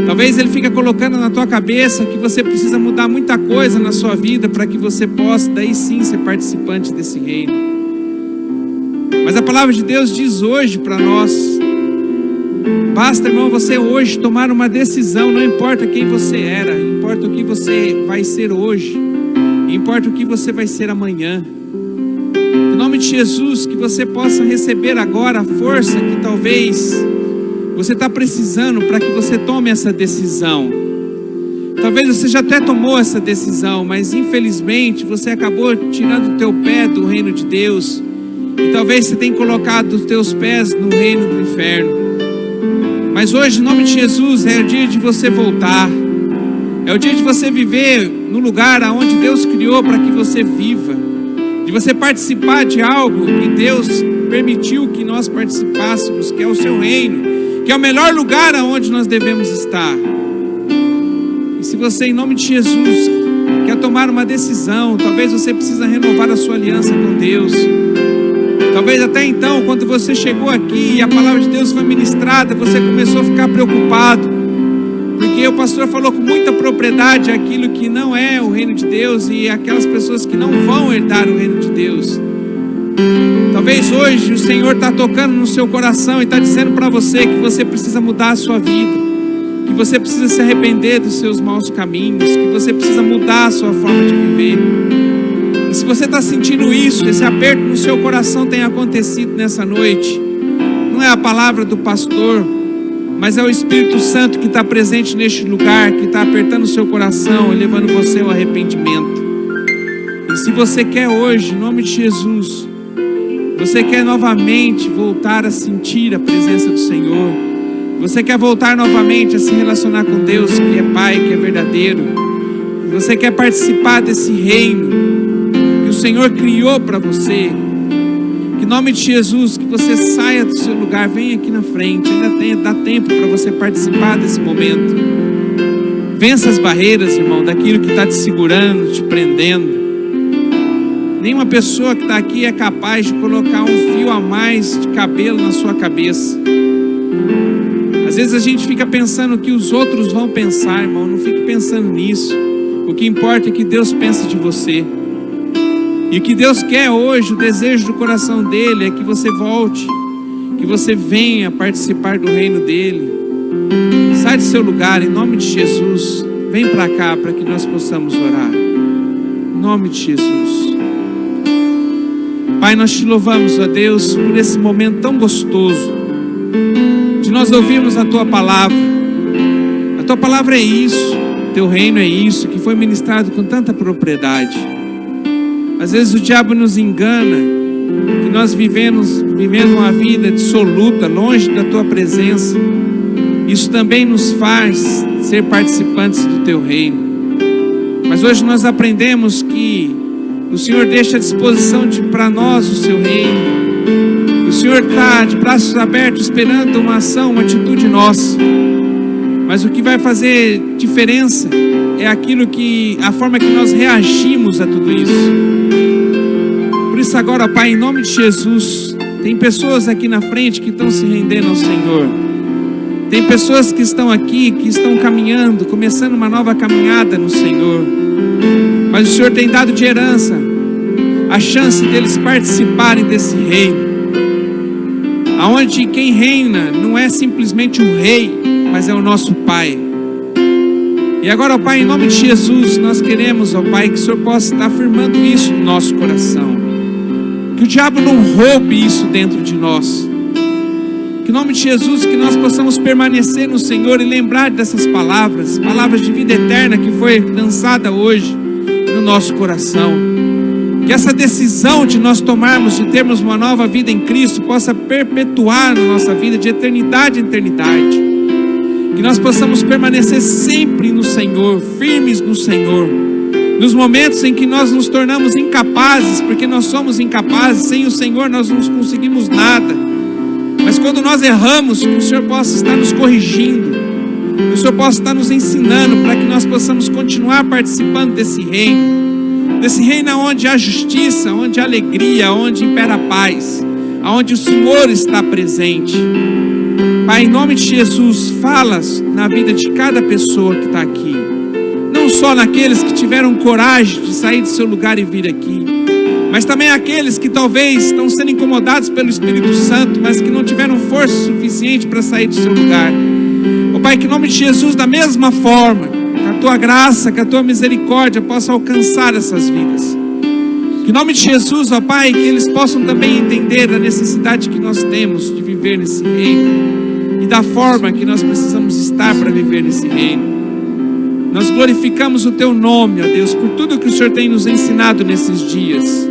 Talvez ele fica colocando na tua cabeça que você precisa mudar muita coisa na sua vida para que você possa, daí sim, ser participante desse reino. Mas a palavra de Deus diz hoje para nós: basta, irmão, você hoje tomar uma decisão. Não importa quem você era, importa o que você vai ser hoje, importa o que você vai ser amanhã. Em nome de Jesus, que você possa receber agora a força que talvez você está precisando para que você tome essa decisão. Talvez você já até tomou essa decisão, mas infelizmente você acabou tirando o teu pé do reino de Deus, e talvez você tenha colocado os teus pés no reino do inferno. Mas hoje, em nome de Jesus, é o dia de você voltar. É o dia de você viver no lugar aonde Deus criou para que você viva, de você participar de algo que Deus permitiu que nós participássemos, que é o seu reino, que é o melhor lugar aonde nós devemos estar. E se você, em nome de Jesus, quer tomar uma decisão, talvez você precisa renovar a sua aliança com Deus. Talvez até então, quando você chegou aqui e a palavra de Deus foi ministrada, você começou a ficar preocupado, porque o pastor falou com muita propriedade aquilo que não é o reino de Deus e aquelas pessoas que não vão herdar o reino de Deus. Talvez hoje o Senhor está tocando no seu coração e está dizendo para você que você precisa mudar a sua vida, que você precisa se arrepender dos seus maus caminhos, que você precisa mudar a sua forma de viver. E se você está sentindo isso, esse aperto no seu coração tem acontecido nessa noite, não é a palavra do pastor, mas é o Espírito Santo que está presente neste lugar, que está apertando o seu coração e levando você ao arrependimento. E se você quer hoje, em nome de Jesus, você quer novamente voltar a sentir a presença do Senhor, você quer voltar novamente a se relacionar com Deus, que é Pai, que é verdadeiro, você quer participar desse reino que o Senhor criou para você, que em nome de Jesus, que você saia do seu lugar, venha aqui na frente, ainda dá tempo para você participar desse momento. Vença as barreiras, irmão, daquilo que está te segurando, te prendendo. Nenhuma pessoa que está aqui é capaz de colocar um fio a mais de cabelo na sua cabeça. Às vezes a gente fica pensando o que os outros vão pensar, irmão. Não fique pensando nisso. O que importa é que Deus pensa de você. E o que Deus quer hoje, o desejo do coração dele é que você volte, que você venha participar do reino dele. Sai do seu lugar, em nome de Jesus. Vem para cá para que nós possamos orar. Em nome de Jesus. Pai, nós te louvamos, ó Deus, por esse momento tão gostoso de nós ouvirmos a Tua palavra. A Tua palavra é isso, Teu reino é isso, que foi ministrado com tanta propriedade. Às vezes o diabo nos engana, que nós vivendo uma vida dissoluta, longe da Tua presença. Isso também nos faz ser participantes do Teu reino. Mas hoje nós aprendemos que o Senhor deixa à disposição para nós o seu reino. O Senhor está de braços abertos esperando uma ação, uma atitude nossa. Mas o que vai fazer diferença é a forma que nós reagimos a tudo isso. Por isso agora, Pai, em nome de Jesus, tem pessoas aqui na frente que estão se rendendo ao Senhor. Tem pessoas que estão aqui, que estão caminhando, começando uma nova caminhada no Senhor. Mas o Senhor tem dado de herança a chance deles participarem desse reino, aonde quem reina não é simplesmente o rei, mas é o nosso Pai. E agora, ó Pai, em nome de Jesus, nós queremos, ó Pai, que o Senhor possa estar afirmando isso no nosso coração, que o diabo não roube isso dentro de nós, que nome de Jesus, que nós possamos permanecer no Senhor e lembrar dessas palavras, palavras de vida eterna que foi lançada hoje no nosso coração. Que essa decisão de nós tomarmos, de termos uma nova vida em Cristo, possa perpetuar na nossa vida de eternidade em eternidade. Que nós possamos permanecer sempre no Senhor, firmes no Senhor. Nos momentos em que nós nos tornamos incapazes, porque nós somos incapazes, sem o Senhor nós não conseguimos nada. Mas quando nós erramos, que o Senhor possa estar nos corrigindo, que o Senhor possa estar nos ensinando, para que nós possamos continuar participando desse reino onde há justiça, onde há alegria, onde impera a paz, onde o Senhor está presente. Pai, em nome de Jesus, fala na vida de cada pessoa que está aqui, não só naqueles que tiveram coragem de sair do seu lugar e vir aqui, mas também aqueles que talvez estão sendo incomodados pelo Espírito Santo, mas que não tiveram força suficiente para sair do seu lugar. Ó Pai, que em nome de Jesus, da mesma forma, que a Tua graça, que a Tua misericórdia possa alcançar essas vidas. Que em nome de Jesus, ó Pai, que eles possam também entender a necessidade que nós temos de viver nesse reino e da forma que nós precisamos estar para viver nesse reino. Nós glorificamos o Teu nome, ó Deus, por tudo que o Senhor tem nos ensinado nesses dias.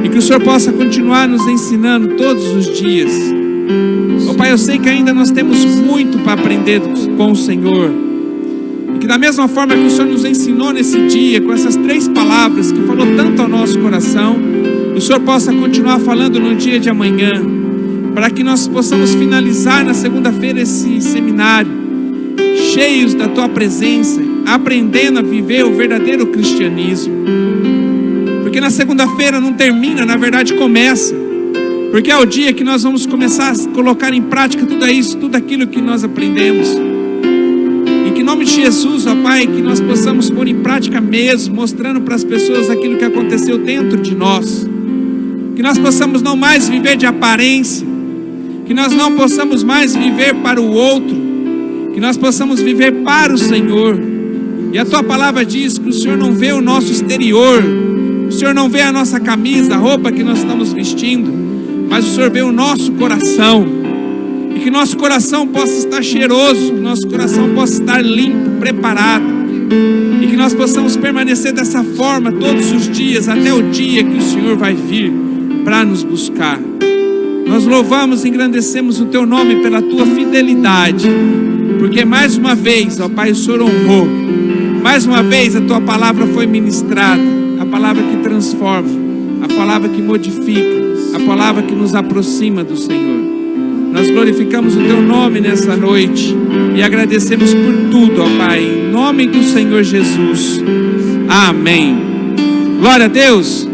E que o Senhor possa continuar nos ensinando todos os dias. Ó Pai, eu sei que ainda nós temos muito para aprender com o Senhor. E que da mesma forma que o Senhor nos ensinou nesse dia, com essas 3 palavras que falou tanto ao nosso coração, o Senhor possa continuar falando no dia de amanhã, para que nós possamos finalizar na segunda-feira esse seminário, cheios da Tua presença, aprendendo a viver o verdadeiro cristianismo. Porque na segunda-feira não termina, na verdade começa. Porque é o dia que nós vamos começar a colocar em prática tudo isso, tudo aquilo que nós aprendemos. E que em nome de Jesus, ó Pai, que nós possamos pôr em prática mesmo, mostrando para as pessoas aquilo que aconteceu dentro de nós. Que nós possamos não mais viver de aparência, que nós não possamos mais viver para o outro, que nós possamos viver para o Senhor. E a Tua palavra diz que o Senhor não vê o nosso exterior, o Senhor não vê a nossa camisa, a roupa que nós estamos vestindo, mas o Senhor vê o nosso coração. E que nosso coração possa estar cheiroso, que nosso coração possa estar limpo, preparado, e que nós possamos permanecer dessa forma todos os dias, até o dia que o Senhor vai vir para nos buscar. Nós louvamos e engrandecemos o Teu nome pela Tua fidelidade, porque mais uma vez, ó Pai, o Senhor honrou, mais uma vez a Tua palavra foi ministrada, a palavra que transforma, a palavra que modifica, a palavra que nos aproxima do Senhor. Nós glorificamos o Teu nome nessa noite e agradecemos por tudo, ó Pai, em nome do Senhor Jesus. Amém. Glória a Deus.